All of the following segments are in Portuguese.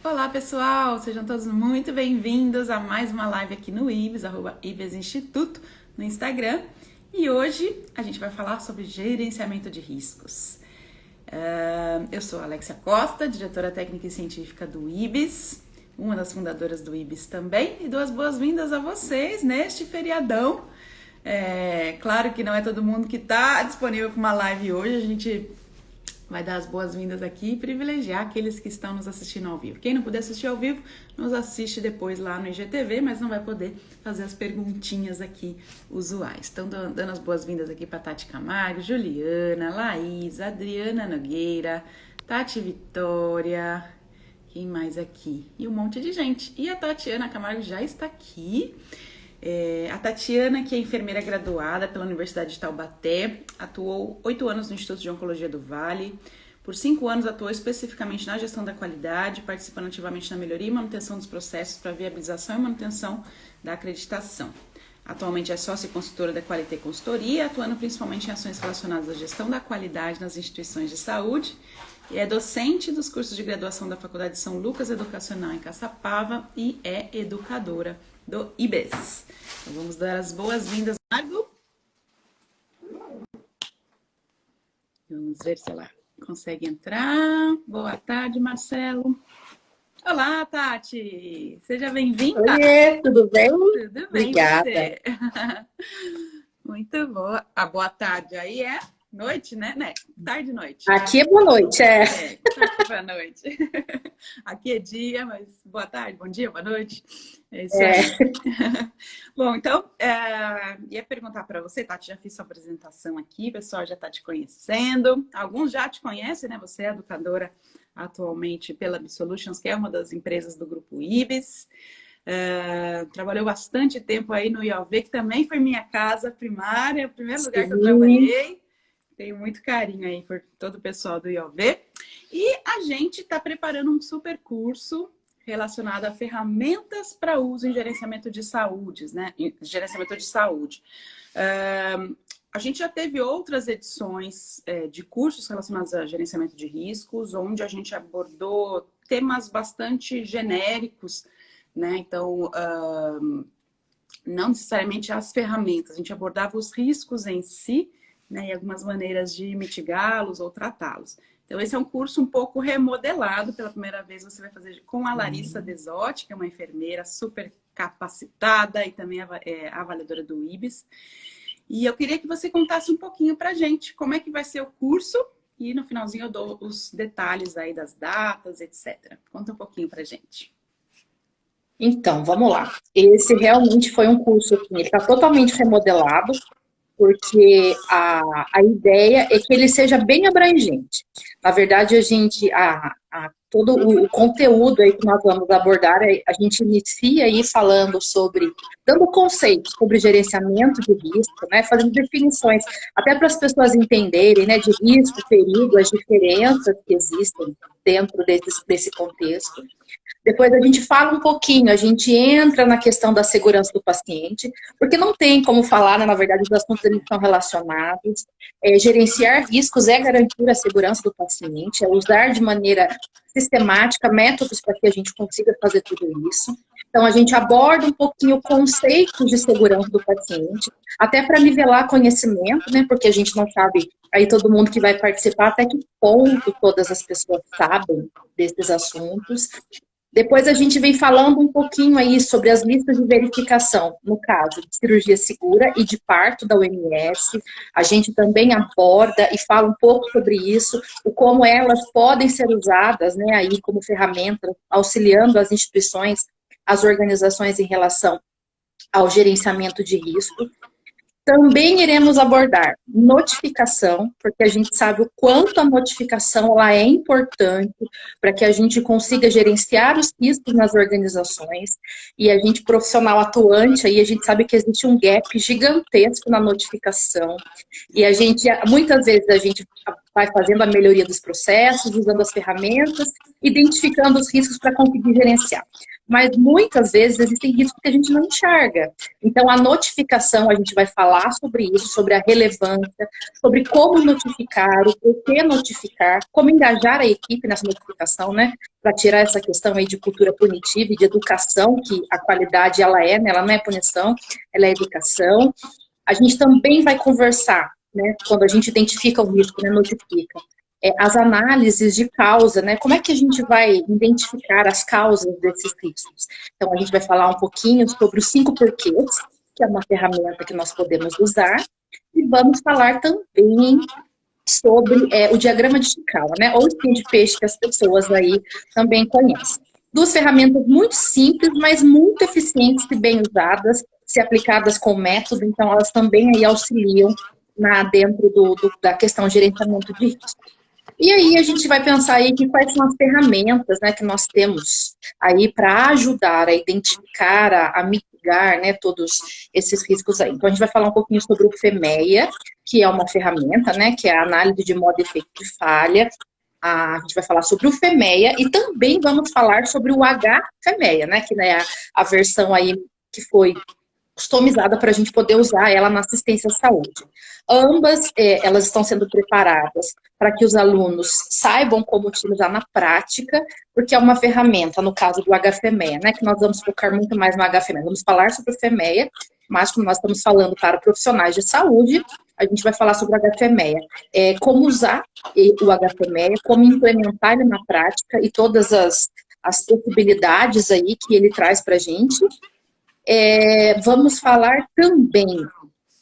Olá pessoal, sejam todos muito bem-vindos a mais uma live aqui no IBES, @IBES Instituto, no Instagram. E hoje a gente vai falar sobre gerenciamento de riscos. Eu sou a Alexia Costa, diretora técnica e científica do IBES, uma das fundadoras do IBES também, e dou as boas-vindas a vocês neste feriadão. Claro que não é todo mundo que está disponível para uma live hoje, a gente vai dar as boas-vindas aqui e privilegiar aqueles que estão nos assistindo ao vivo. Quem não puder assistir ao vivo, nos assiste depois lá no IGTV, mas não vai poder fazer as perguntinhas aqui usuais. Então, dando as boas-vindas aqui para Tati Camargo, Juliana, Laís, Adriana Nogueira, Tati Vitória, quem mais aqui? E um monte de gente. E a Tatiana Camargo já está aqui. A Tatiana, que é enfermeira graduada pela Universidade de Taubaté, atuou 8 anos no Instituto de Oncologia do Vale. Por 5 anos atuou especificamente na gestão da qualidade, participando ativamente na melhoria e manutenção dos processos para viabilização e manutenção da acreditação. Atualmente é sócia e consultora da Qualité Consultoria, atuando principalmente em ações relacionadas à gestão da qualidade nas instituições de saúde. E é docente dos cursos de graduação da Faculdade de São Lucas Educacional em Caçapava e é educadora do IBES. Então vamos dar as boas-vindas, Margo. Vamos ver se ela consegue entrar. Boa tarde, Marcelo. Olá, Tati. Seja bem-vinda. Oiê, tudo bem? Tudo bem, Obrigada. você? Muito boa. A boa tarde aí é noite, né? Tarde e noite. Aqui é boa noite, Aqui boa noite. Aqui é dia, mas boa tarde, bom dia, boa noite. É isso aí. Bom, então, ia perguntar para você, Tati, já fiz sua apresentação aqui, o pessoal já está te conhecendo. Alguns já te conhecem, né? Você é educadora atualmente pela Absolutions, que é uma das empresas do grupo IBES. Trabalhou bastante tempo aí no IOV, que também foi minha casa primária, o primeiro lugar que eu trabalhei. Tenho muito carinho aí por todo o pessoal do IOV. E a gente está preparando um super curso relacionado a ferramentas para uso em gerenciamento de saúde, né? Gerenciamento de saúde. A gente já teve outras edições de cursos relacionados a gerenciamento de riscos, onde a gente abordou temas bastante genéricos, né? Então, não necessariamente as ferramentas, a gente abordava os riscos em si, né, e algumas maneiras de mitigá-los ou tratá-los. Então, esse é um curso um pouco remodelado. Pela primeira vez, você vai fazer com a Larissa Desotti, que é uma enfermeira super capacitada e também avaliadora do IBES. E eu queria que você contasse um pouquinho para a gente como é que vai ser o curso e no finalzinho eu dou os detalhes aí das datas, etc. Conta um pouquinho para a gente. Então, vamos lá. Esse realmente foi um curso que ele está totalmente remodelado, porque a ideia é que ele seja bem abrangente. Na verdade, todo o conteúdo aí que nós vamos abordar, a gente inicia aí falando dando conceitos sobre gerenciamento de risco, né, fazendo definições, até para as pessoas entenderem, né, de risco, perigo, as diferenças que existem dentro desse contexto. Depois a gente fala um pouquinho, a gente entra na questão da segurança do paciente, porque não tem como falar, né, na verdade, os assuntos eles estão relacionados. Gerenciar riscos é garantir a segurança do paciente, é usar de maneira sistemática métodos para que a gente consiga fazer tudo isso. Então, a gente aborda um pouquinho conceitos de segurança do paciente, até para nivelar conhecimento, né, porque a gente não sabe, aí todo mundo que vai participar, até que ponto todas as pessoas sabem desses assuntos. Depois a gente vem falando um pouquinho aí sobre as listas de verificação, no caso de cirurgia segura e de parto da OMS. A gente também aborda e fala um pouco sobre isso, o como elas podem ser usadas, né, aí como ferramenta, auxiliando as instituições, as organizações em relação ao gerenciamento de risco. Também iremos abordar notificação, porque a gente sabe o quanto a notificação ela é importante para que a gente consiga gerenciar os riscos nas organizações. E a gente, profissional atuante, aí a gente sabe que existe um gap gigantesco na notificação. E muitas vezes a gente vai fazendo a melhoria dos processos, usando as ferramentas, identificando os riscos para conseguir gerenciar. mas muitas vezes existem riscos que a gente não enxerga. Então, a notificação, a gente vai falar sobre isso, sobre a relevância, sobre como notificar, o porquê notificar, como engajar a equipe nessa notificação, né? Para tirar essa questão aí de cultura punitiva e de educação, que a qualidade ela é, né? Ela não é punição, ela é educação. A gente também vai conversar, né? Quando a gente identifica o risco, né? Notifica. As análises de causa, né? Como é que a gente vai identificar as causas desses riscos? Então, a gente vai falar um pouquinho sobre os 5 porquês, que é uma ferramenta que nós podemos usar, e vamos falar também sobre o diagrama de Chikawa, né? Ou espinho de peixe, que as pessoas aí também conhecem. 2 ferramentas muito simples, mas muito eficientes e bem usadas, se aplicadas com método, então elas também aí auxiliam dentro da questão de gerenciamento de risco. E aí a gente vai pensar aí que quais são as ferramentas, né, que nós temos aí para ajudar a identificar, a mitigar, né, todos esses riscos aí. Então a gente vai falar um pouquinho sobre o FEMEA, que é uma ferramenta, né, que é a análise de modo e efeito de falha. A gente vai falar sobre o FEMEA e também vamos falar sobre o HFEMEA, né, que é a versão aí que foi customizada para a gente poder usar ela na assistência à saúde. Ambas, elas estão sendo preparadas para que os alunos saibam como utilizar na prática, porque é uma ferramenta, no caso do HFEMEA, né, que nós vamos focar muito mais no HFEMEA. Vamos falar sobre o FEMEA, mas como nós estamos falando para profissionais de saúde, a gente vai falar sobre o HFEMEA. Como usar o HFEMEA, como implementar ele na prática e todas as possibilidades aí que ele traz para a gente. Vamos falar também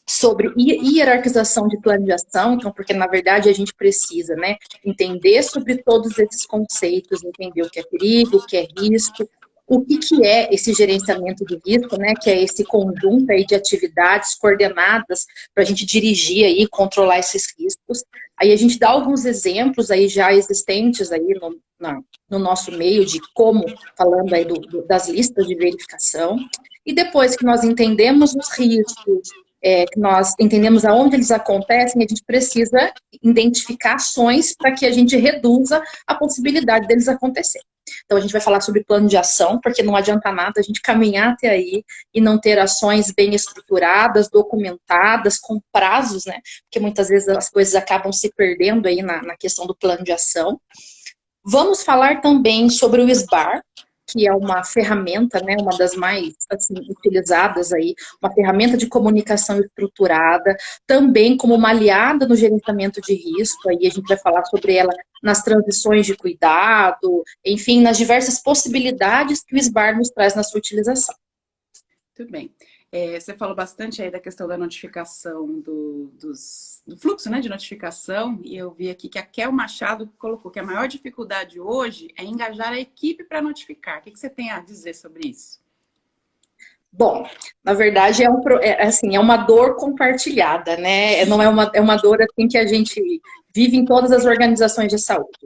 sobre hierarquização de plano de ação, então, porque na verdade a gente precisa, né, entender sobre todos esses conceitos, entender o que é perigo, o que é risco, o que é esse gerenciamento de risco, né, que é esse conjunto aí de atividades coordenadas para a gente dirigir aí, controlar esses riscos. Aí a gente dá alguns exemplos aí já existentes aí no nosso meio de como, falando aí das listas de verificação. E depois que nós entendemos os riscos, que nós entendemos aonde eles acontecem, a gente precisa identificar ações para que a gente reduza a possibilidade deles acontecerem. Então, a gente vai falar sobre plano de ação, porque não adianta nada a gente caminhar até aí e não ter ações bem estruturadas, documentadas, com prazos, né? Porque muitas vezes as coisas acabam se perdendo aí na questão do plano de ação. Vamos falar também sobre o SBAR, que é uma ferramenta, né, uma das mais assim, utilizadas aí, uma ferramenta de comunicação estruturada, também como uma aliada no gerenciamento de risco, aí a gente vai falar sobre ela nas transições de cuidado, enfim, nas diversas possibilidades que o SBAR nos traz na sua utilização. Muito bem. Você falou bastante aí da questão da notificação do fluxo, né, de notificação, e eu vi aqui que a Kel Machado colocou que a maior dificuldade hoje é engajar a equipe para notificar. O que você tem a dizer sobre isso? Bom, na verdade é uma dor compartilhada, né? Não é uma dor assim que a gente vive em todas as organizações de saúde.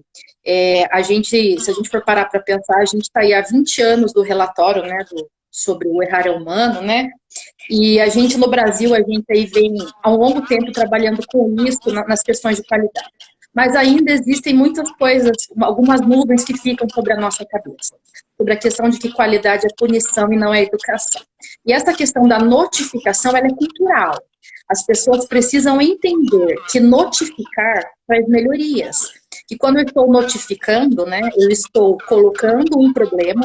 Se a gente for parar para pensar, a gente está aí há 20 anos do relatório, né, sobre o errar é humano, né? E a gente no Brasil, a gente aí vem há um longo tempo trabalhando com isso nas questões de qualidade. Mas ainda existem muitas coisas, algumas nuvens que ficam sobre a nossa cabeça, sobre a questão de que qualidade é punição e não é educação. E essa questão da notificação, ela é cultural. As pessoas precisam entender que notificar traz melhorias. Que quando eu estou notificando, né, eu estou colocando um problema,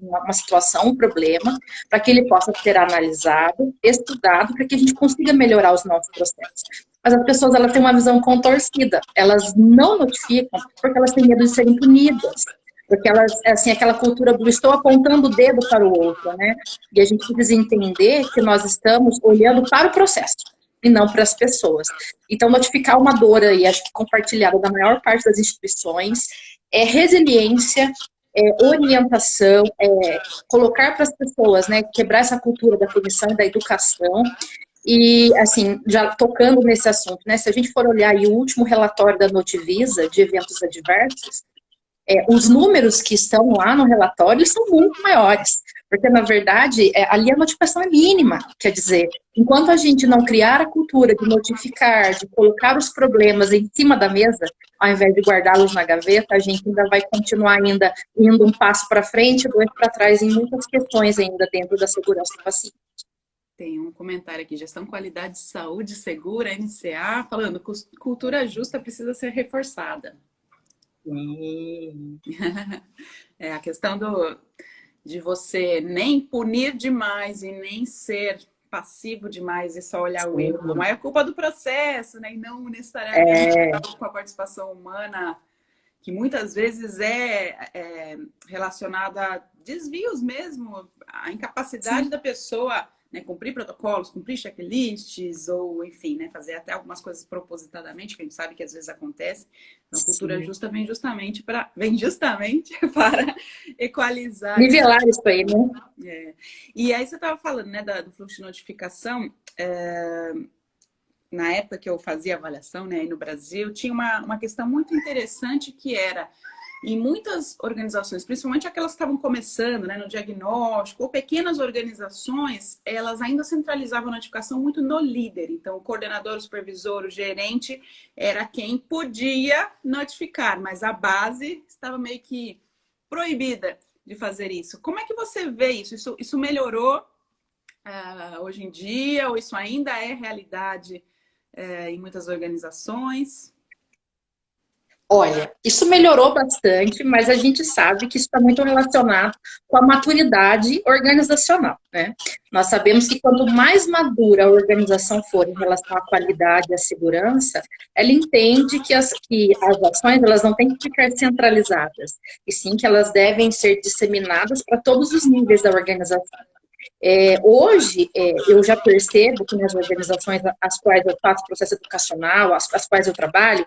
uma situação, um problema, para que ele possa ser analisado, estudado, para que a gente consiga melhorar os nossos processos. Mas as pessoas, elas têm uma visão contorcida, elas não notificam porque elas têm medo de serem punidas. Porque elas, assim, aquela cultura do estou apontando o dedo para o outro, né? E a gente precisa entender que nós estamos olhando para o processo e não para as pessoas. Então, notificar uma dor aí, acho que compartilhada da maior parte das instituições, é resiliência, orientação, colocar para as pessoas, né, quebrar essa cultura da punição e da educação. E, assim, já tocando nesse assunto, né, se a gente for olhar aí o último relatório da Notivisa, de eventos adversos, os números que estão lá no relatório são muito maiores, Porque, na verdade, ali a notificação é mínima. Quer dizer, enquanto a gente não criar a cultura de notificar, de colocar os problemas em cima da mesa, ao invés de guardá-los na gaveta, a gente ainda vai continuar ainda indo um passo para frente, dois para trás em muitas questões ainda dentro da segurança do paciente. Tem um comentário aqui, Gestão Qualidade de Saúde Segura, NCA, falando cultura justa precisa ser reforçada. É a questão de você nem punir demais e nem ser passivo demais e só olhar o erro como é culpa do processo, né? E não necessariamente com a participação humana, que muitas vezes é relacionada a desvios mesmo, a incapacidade da pessoa, né, cumprir protocolos, cumprir checklists, ou enfim, né, fazer até algumas coisas propositadamente, que a gente sabe que às vezes acontece. Então, a cultura justa vem justamente para equalizar. Nivelar isso aí, né? E aí você estava falando, né, do fluxo de notificação. Na época que eu fazia avaliação, né, aí no Brasil, tinha uma questão muito interessante que era, em muitas organizações, principalmente aquelas que estavam começando, né, no diagnóstico, ou pequenas organizações, elas ainda centralizavam a notificação muito no líder. Então, o coordenador, o supervisor, o gerente era quem podia notificar, mas a base estava meio que proibida de fazer isso. Como é que você vê isso? Isso melhorou hoje em dia, ou isso ainda é realidade em muitas organizações? Olha, isso melhorou bastante, mas a gente sabe que isso está muito relacionado com a maturidade organizacional, né? Nós sabemos que quanto mais madura a organização for em relação à qualidade e à segurança, ela entende que as ações elas não têm que ficar centralizadas, e sim que elas devem ser disseminadas para todos os níveis da organização. Hoje, eu já percebo que nas organizações às quais eu faço processo educacional, às quais eu trabalho,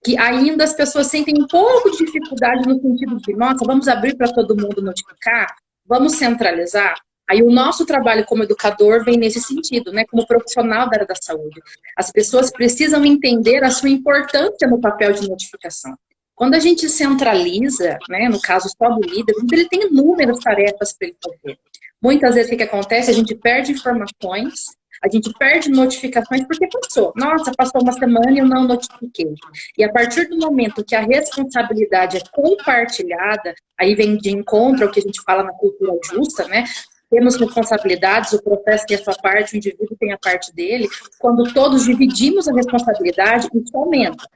que ainda as pessoas sentem um pouco de dificuldade no sentido de, nossa, vamos abrir para todo mundo notificar, vamos centralizar. Aí o nosso trabalho como educador vem nesse sentido, né, como profissional da área da saúde. As pessoas precisam entender a sua importância no papel de notificação. Quando a gente centraliza, né, no caso só do líder, ele tem inúmeras tarefas para ele fazer. Muitas vezes o que acontece? A gente perde informações, a gente perde notificações porque passou. Nossa, passou uma semana e eu não notifiquei. E a partir do momento que a responsabilidade é compartilhada, aí vem de encontro ao que a gente fala na cultura justa, né? Temos responsabilidades, o processo tem a sua parte, o indivíduo tem a parte dele. Quando todos dividimos a responsabilidade, isso aumenta.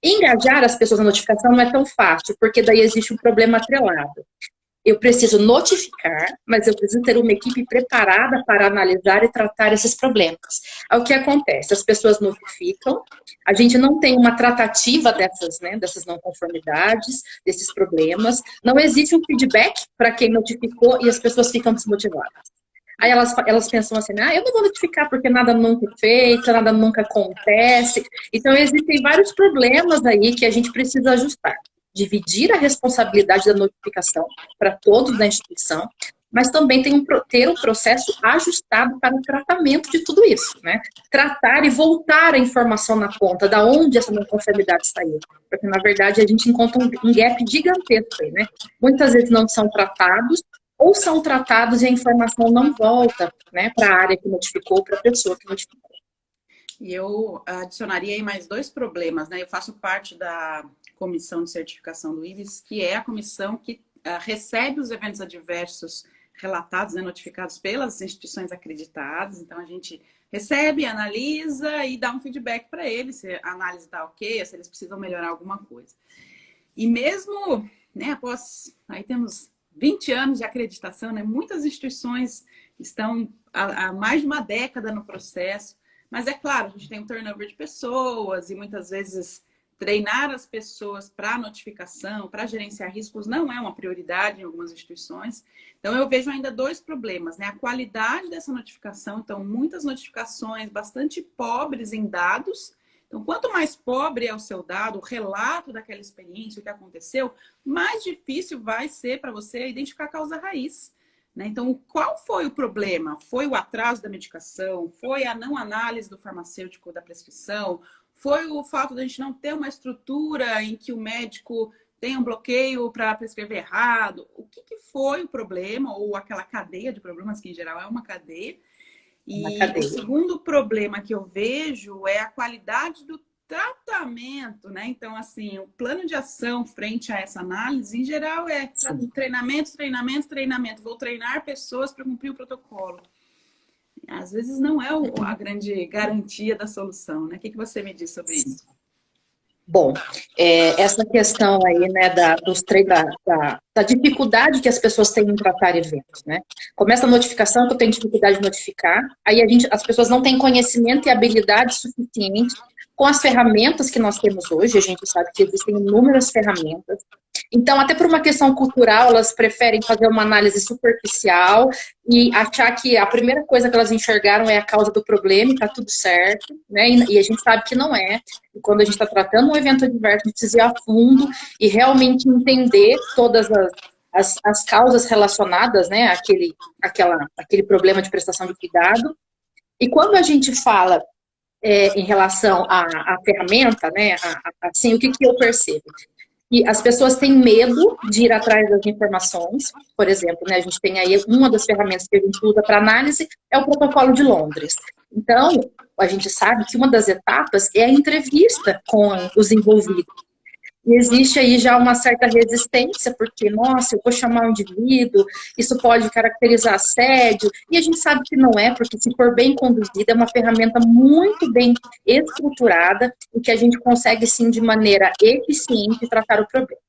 Engajar as pessoas na notificação não é tão fácil, porque daí existe um problema atrelado. Eu preciso notificar, mas eu preciso ter uma equipe preparada para analisar e tratar esses problemas. O que acontece? As pessoas notificam, a gente não tem uma tratativa dessas não conformidades, desses problemas, não existe um feedback para quem notificou e as pessoas ficam desmotivadas. Aí elas pensam assim, eu não vou notificar porque nada nunca é feito, nada nunca acontece. Então, existem vários problemas aí que a gente precisa ajustar. Dividir a responsabilidade da notificação para todos da instituição, mas também ter um processo ajustado para o tratamento de tudo isso, né? Tratar e voltar a informação na ponta, da onde essa não conformidade saiu. Porque, na verdade, a gente encontra um gap gigantesco aí, né? Muitas vezes não são tratados, ou são tratados e a informação não volta, né, para a área que notificou, para a pessoa que notificou. E eu adicionaria aí mais dois problemas, né? Eu faço parte da comissão de certificação do IBES, que é a comissão que recebe os eventos adversos relatados, né, notificados pelas instituições acreditadas. Então, a gente recebe, analisa e dá um feedback para eles, se a análise está ok, se eles precisam melhorar alguma coisa. E mesmo, né, após, aí temos 20 anos de acreditação, né, muitas instituições estão há mais de uma década no processo, mas é claro, a gente tem um turnover de pessoas e muitas vezes treinar as pessoas para notificação, para gerenciar riscos, não é uma prioridade em algumas instituições. Então, eu vejo ainda dois problemas, né? A qualidade dessa notificação, então, muitas notificações bastante pobres em dados. Então, quanto mais pobre é o seu dado, o relato daquela experiência, o que aconteceu, mais difícil vai ser para você identificar a causa raiz. Né? Então, qual foi o problema? Foi o atraso da medicação? Foi a não análise do farmacêutico da prescrição? Foi o fato de a gente não ter uma estrutura em que o médico tem um bloqueio para prescrever errado? O que foi o problema, ou aquela cadeia de problemas, que em geral é uma cadeia. Uma E o cadeia. segundo problema que eu vejo é a qualidade do tratamento, né? Então, assim, o plano de ação frente a essa análise, em geral, é Sim. treinamento, treinamento, treinamento. Vou treinar pessoas para cumprir o protocolo. Às vezes não é a grande garantia da solução, né? O que você me diz sobre isso? Bom, essa questão aí, né, da dificuldade que as pessoas têm em tratar eventos, né? Começa a notificação que eu tenho dificuldade de notificar, aí as pessoas não têm conhecimento e habilidade suficiente com as ferramentas que nós temos hoje, a gente sabe que existem inúmeras ferramentas. Então, até por uma questão cultural, elas preferem fazer uma análise superficial e achar que a primeira coisa que elas enxergaram é a causa do problema e tá tudo certo, né? E a gente sabe que não é. E quando a gente está tratando um evento adverso, a gente precisa ir a fundo e realmente entender todas as causas relacionadas, né, àquele problema de prestação de cuidado. E quando a gente fala em relação à ferramenta, né, assim, o que eu percebo? E as pessoas têm medo de ir atrás das informações. Por exemplo, né, a gente tem aí uma das ferramentas que a gente usa para análise é o Protocolo de Londres. Então, a gente sabe que uma das etapas é a entrevista com os envolvidos. E existe aí já uma certa resistência, porque, nossa, eu vou chamar um indivíduo, isso pode caracterizar assédio, e a gente sabe que não é, porque se for bem conduzida, é uma ferramenta muito bem estruturada, e que a gente consegue, sim, de maneira eficiente, tratar o problema.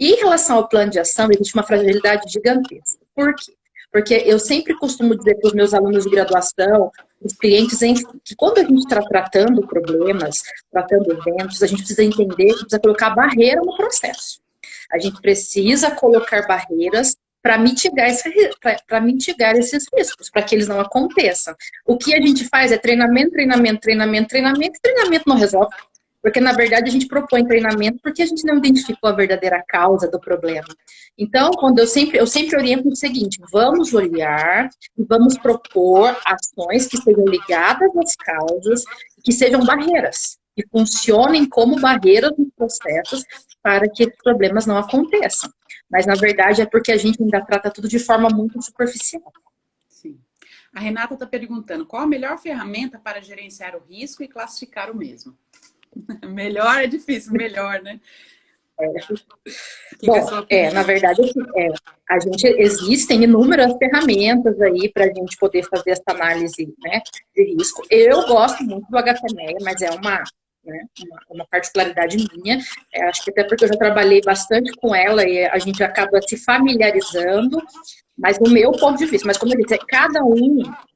E em relação ao plano de ação, existe uma fragilidade gigantesca. Por quê? Porque eu sempre costumo dizer para os meus alunos de graduação, os clientes, que quando a gente está tratando problemas, tratando eventos, a gente precisa entender que precisa colocar barreira no processo. A gente precisa colocar barreiras para mitigar esses riscos, para que eles não aconteçam. O que a gente faz é treinamento, treinamento, treinamento, treinamento, e treinamento não resolve. Porque, na verdade, a gente propõe treinamento porque a gente não identificou a verdadeira causa do problema. Então, eu sempre oriento o seguinte: vamos olhar e vamos propor ações que sejam ligadas às causas, que sejam barreiras, que funcionem como barreiras nos processos para que esses problemas não aconteçam. Mas, na verdade, é porque a gente ainda trata tudo de forma muito superficial. Sim. A Renata está perguntando qual a melhor ferramenta para gerenciar o risco e classificar o mesmo. Melhor é difícil, melhor, né? Bom, na verdade, existem inúmeras ferramentas aí para a gente poder fazer essa análise, né, de risco. Eu gosto muito do HPMEA, mas é uma particularidade minha. Acho que até porque eu já trabalhei bastante com ela e a gente acaba se familiarizando, mas no meu ponto de vista, mas como eu disse, cada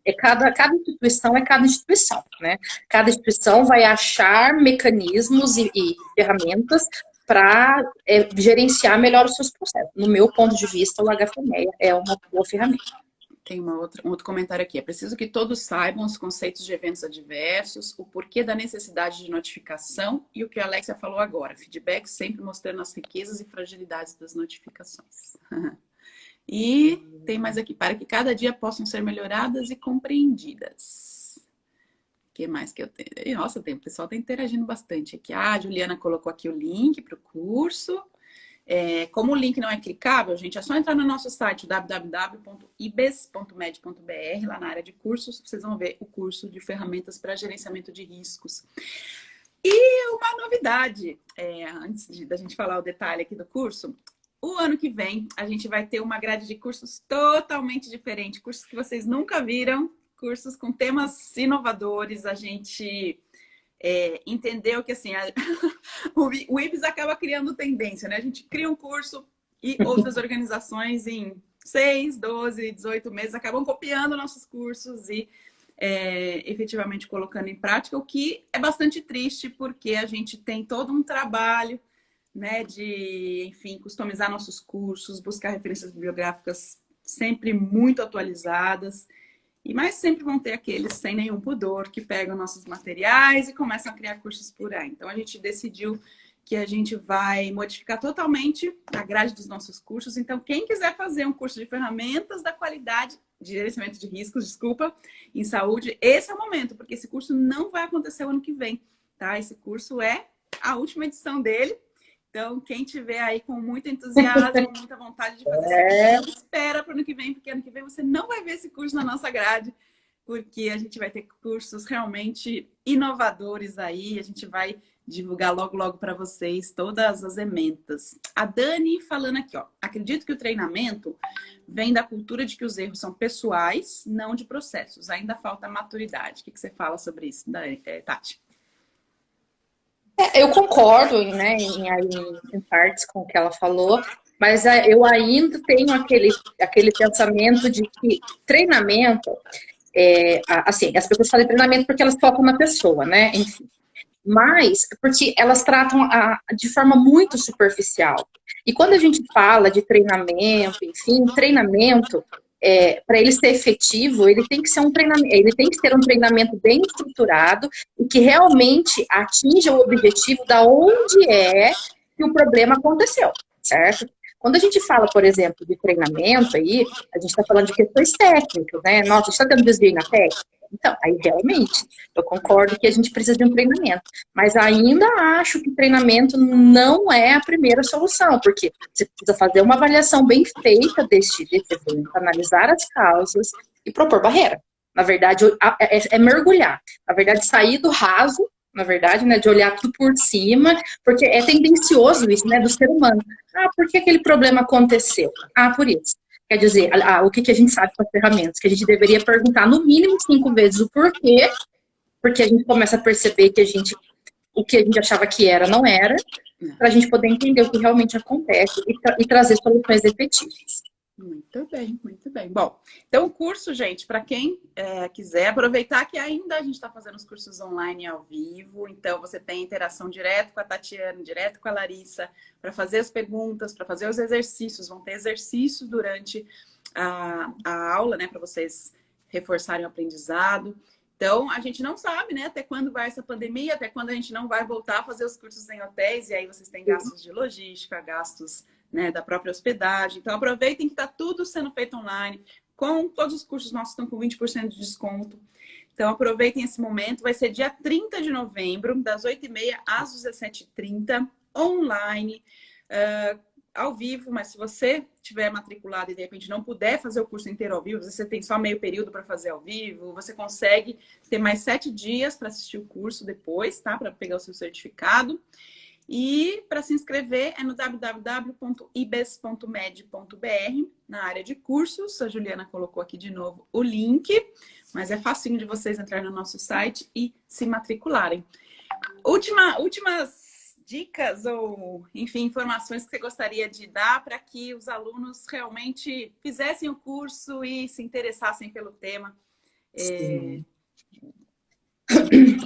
instituição é cada instituição, né? Cada instituição vai achar mecanismos e ferramentas para gerenciar melhor os seus processos. No meu ponto de vista, o HFMEA é uma boa ferramenta. Tem um outro comentário aqui. É preciso que todos saibam os conceitos de eventos adversos, o porquê da necessidade de notificação e o que a Alexia falou agora. Feedback sempre mostrando as riquezas e fragilidades das notificações. E tem mais aqui, para que cada dia possam ser melhoradas e compreendidas. O que mais que eu tenho? Nossa, o pessoal está interagindo bastante aqui. A Juliana colocou aqui o link para o curso. Como o link não é clicável, gente, é só entrar no nosso site www.ibes.med.br, lá na área de cursos, vocês vão ver o curso de ferramentas para gerenciamento de riscos. E uma novidade, antes da gente falar o detalhe aqui do curso, o ano que vem a gente vai ter uma grade de cursos totalmente diferente, cursos que vocês nunca viram, cursos com temas inovadores. A gente entendeu que assim, o IBS acaba criando tendência, né? A gente cria um curso e outras organizações em 6, 12, 18 meses acabam copiando nossos cursos e efetivamente colocando em prática, o que é bastante triste, porque a gente tem todo um trabalho, né, de, enfim, customizar nossos cursos, buscar referências bibliográficas sempre muito atualizadas, mas sempre vão ter aqueles sem nenhum pudor que pegam nossos materiais e começam a criar cursos por aí. Então, a gente decidiu que a gente vai modificar totalmente a grade dos nossos cursos. Então, quem quiser fazer um curso de ferramentas da qualidade, de gerenciamento de riscos, em saúde, esse é o momento, porque esse curso não vai acontecer o ano que vem, tá? Esse curso é a última edição dele. Então, quem tiver aí com muito entusiasmo, muita vontade de fazer esse curso, espera para o ano que vem, porque ano que vem você não vai ver esse curso na nossa grade, porque a gente vai ter cursos realmente inovadores aí, a gente vai divulgar logo, logo para vocês todas as ementas. A Dani falando aqui, ó, acredito que o treinamento vem da cultura de que os erros são pessoais, não de processos. Ainda falta maturidade. O que você fala sobre isso, Dani, Tati? Eu concordo, né, em partes com o que ela falou, mas eu ainda tenho aquele pensamento de que treinamento, assim, as pessoas falam treinamento porque elas focam na pessoa, né, enfim. Mas porque elas tratam de forma muito superficial. E quando a gente fala de treinamento, enfim, treinamento, para ele ser efetivo, ele tem que ser um treinamento, ele tem que ter um treinamento bem estruturado e que realmente atinja o objetivo da onde é que o problema aconteceu, certo? Quando a gente fala, por exemplo, de treinamento aí, a gente está falando de questões técnicas, né? Nossa, a gente está tendo desvio na técnica. Então, aí realmente, eu concordo que a gente precisa de um treinamento. Mas ainda acho que treinamento não é a primeira solução, porque você precisa fazer uma avaliação bem feita desse evento, analisar as causas e propor barreira. Na verdade, é mergulhar. Na verdade, sair do raso, na verdade, né, de olhar tudo por cima, porque é tendencioso isso, né, do ser humano. Ah, por que aquele problema aconteceu? Ah, por isso. Quer dizer, o que a gente sabe com as ferramentas? Que a gente deveria perguntar no mínimo 5 vezes o porquê, porque a gente começa a perceber que o que a gente achava que era, não era, para a gente poder entender o que realmente acontece e trazer soluções efetivas. Muito bem, muito bem. Bom, então o curso, gente, para quem quiser aproveitar que ainda a gente está fazendo os cursos online ao vivo, então você tem interação direto com a Tatiana, direto com a Larissa, para fazer as perguntas, para fazer os exercícios. Vão ter exercícios durante a aula, né, para vocês reforçarem o aprendizado. Então, a gente não sabe, né, até quando vai essa pandemia, até quando a gente não vai voltar a fazer os cursos em hotéis, e aí vocês têm gastos de logística, gastos, né, da própria hospedagem. Então, aproveitem que está tudo sendo feito online. Com todos os cursos nossos estão com 20% de desconto. Então, aproveitem esse momento. Vai ser dia 30 de novembro, das 8h30 às 17h30, online, ao vivo. Mas se você tiver matriculado e de repente não puder fazer o curso inteiro ao vivo, você tem só meio período para fazer ao vivo, você consegue ter mais 7 dias para assistir o curso depois, tá? Para pegar o seu certificado. E para se inscrever é no www.ibes.med.br, na área de cursos. A Juliana colocou aqui de novo o link, mas é facinho de vocês entrarem no nosso site e se matricularem. Últimas dicas ou, enfim, informações que você gostaria de dar para que os alunos realmente fizessem o curso e se interessassem pelo tema?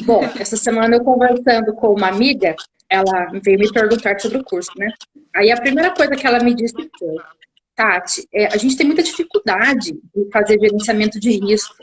Bom, essa semana eu conversando com uma amiga, ela veio me perguntar sobre o curso, né? Aí a primeira coisa que ela me disse foi, Tati, a gente tem muita dificuldade de fazer gerenciamento de risco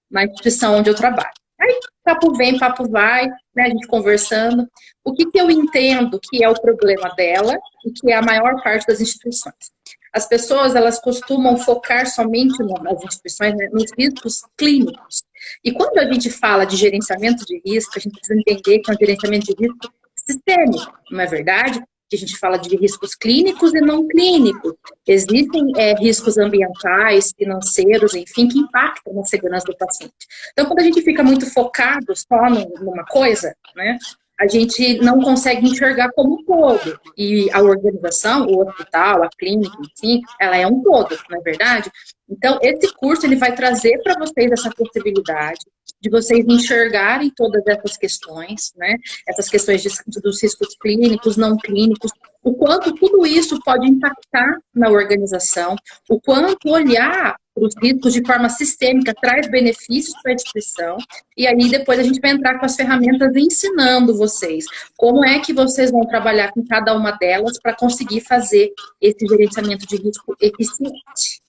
na instituição onde eu trabalho. Aí, papo vem, papo vai, né, a gente conversando. O que eu entendo que é o problema dela e que é a maior parte das instituições? As pessoas, elas costumam focar somente nas instituições, né, nos riscos clínicos. E quando a gente fala de gerenciamento de risco, a gente precisa entender que é um gerenciamento de risco sistêmico, não é verdade? Que a gente fala de riscos clínicos e não clínicos. Existem riscos ambientais, financeiros, enfim, que impactam na segurança do paciente. Então, quando a gente fica muito focado só numa coisa, né, a gente não consegue enxergar como um todo. E a organização, o hospital, a clínica, enfim, ela é um todo, não é verdade? Então, esse curso, ele vai trazer para vocês essa possibilidade de vocês enxergarem todas essas questões, né? Essas questões dos riscos clínicos, não clínicos, o quanto tudo isso pode impactar na organização, o quanto olhar para os riscos de forma sistêmica traz benefícios para a instituição, e aí depois a gente vai entrar com as ferramentas ensinando vocês como é que vocês vão trabalhar com cada uma delas para conseguir fazer esse gerenciamento de risco eficiente.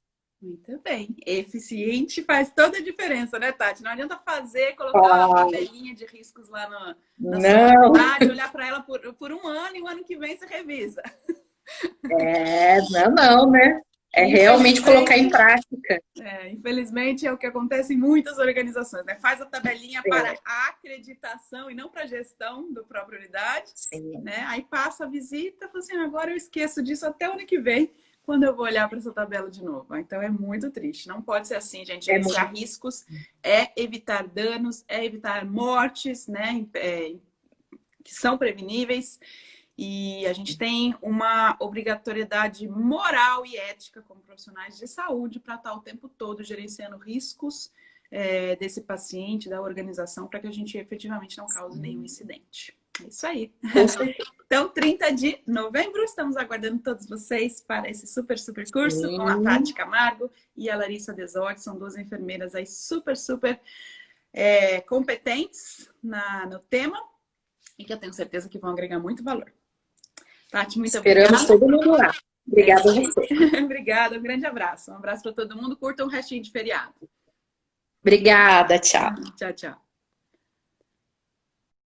Muito bem. Eficiente faz toda a diferença, né, Tati? Não adianta colocar uma tabelinha de riscos lá na sua unidade, olhar para ela por um ano e o ano que vem você revisa. Não, né? É realmente colocar em prática. Infelizmente é o que acontece em muitas organizações, né? Faz a tabelinha para a acreditação e não para a gestão da própria unidade, né? Aí passa a visita, fala assim, agora eu esqueço disso até o ano que vem, quando eu vou olhar para essa tabela de novo. Então é muito triste. Não pode ser assim, gente. Gerenciar riscos é evitar danos, é evitar mortes, né? Que são preveníveis. E a gente tem uma obrigatoriedade moral e ética como profissionais de saúde para estar o tempo todo gerenciando riscos desse paciente, da organização, para que a gente efetivamente não cause nenhum incidente. É isso aí. Então, 30 de novembro, estamos aguardando todos vocês para esse super curso com a Tati Camargo e a Larissa Desordi. São duas enfermeiras aí super competentes no tema e que eu tenho certeza que vão agregar muito valor. Tati, muito Esperamos todo mundo lá. Obrigada a você. Obrigada, um grande abraço. Um abraço para todo mundo. Curta um restinho de feriado. Obrigada, tchau. Tchau, tchau.